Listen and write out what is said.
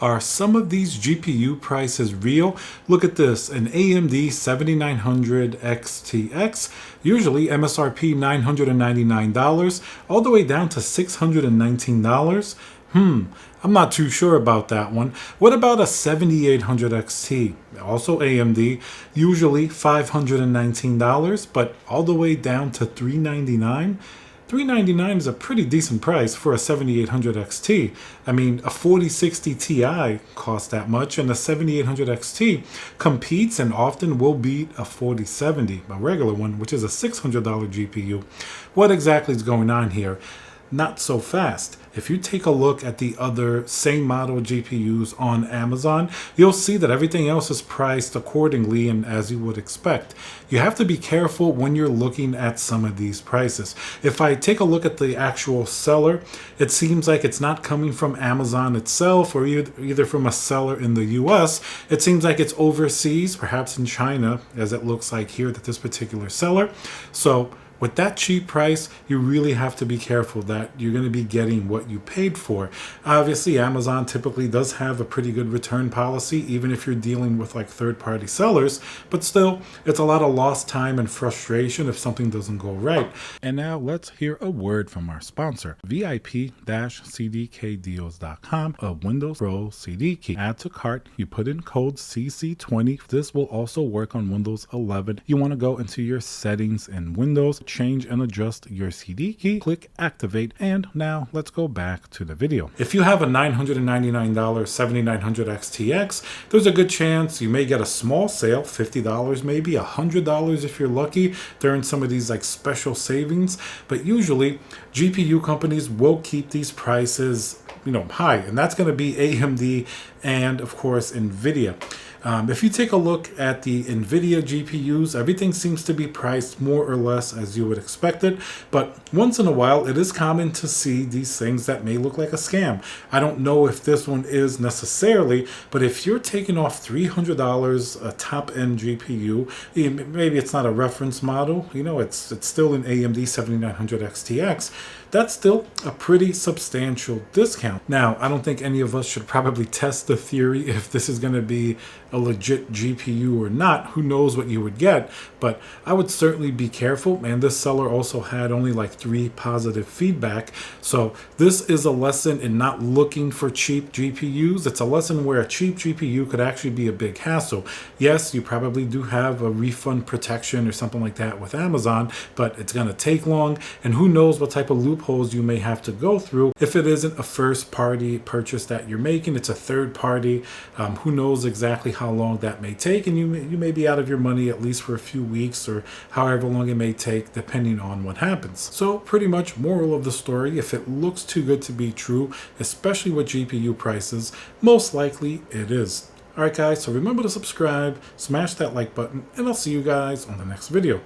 Are some of these GPU prices real? Look at this, an AMD 7900 XTX, usually MSRP $999, all the way down to $619. I'm not too sure about that one. What about a 7800 XT? Also AMD, usually $519, but all the way down to $399? $399 is a pretty decent price for a 7800 XT. I mean, a 4060 Ti costs that much, and a 7800 XT competes and often will beat a 4070, a regular one, which is a $600 GPU. What exactly is going on here? Not so fast. If you take a look at the other same model GPUs on Amazon, you'll see that everything else is priced accordingly and as you would expect. You have to be careful when you're looking at some of these prices. If I take a look at the actual seller, it seems like it's not coming from Amazon itself or either from a seller in the US. It seems like it's overseas, perhaps in China, as it looks like here that this particular seller. So with that cheap price, you really have to be careful that you're going to be getting what you paid for. Obviously, Amazon typically does have a pretty good return policy, even if you're dealing with like third-party sellers, but still, it's a lot of lost time and frustration if something doesn't go right. And now let's hear a word from our sponsor, VIP-CDKdeals.com, a Windows Pro CD key. Add to cart, you put in code CC20. This will also work on Windows 11. You want to go into your settings in Windows, change and adjust your CD key, click activate, and now let's go back to the video. If you have a $999 7900 XTX, there's a good chance you may get a small sale, $50 maybe, $100 if you're lucky during some of these like special savings, but usually GPU companies will keep these prices high, and that's going to be AMD and of course NVIDIA. If you take a look at the NVIDIA GPUs, everything seems to be priced more or less as you would expect it, but once in a while it is common to see these things that may look like a scam. I don't know if this one is necessarily, but if you're taking off $300 a top-end GPU, maybe it's not a reference model, it's still an AMD 7900 XTX, that's still a pretty substantial discount. Now, I don't think any of us should probably test the theory if this is going to be a legit GPU or not. Who knows what you would get, but I would certainly be careful. And this seller also had only like 3 positive feedback. So this is a lesson in not looking for cheap GPUs. It's a lesson where a cheap GPU could actually be a big hassle. Yes, you probably do have a refund protection or something like that with Amazon, but it's going to take long, and who knows what type of loopholes you may have to go through. If it isn't a first party purchase that you're making, it's a third party. Who knows exactly how long that may take, and you may be out of your money at least for a few weeks or however long it may take depending on what happens. So pretty much moral of the story, if it looks too good to be true, especially with GPU prices, most likely it is. Alright guys, so remember to subscribe, smash that like button, and I'll see you guys on the next video.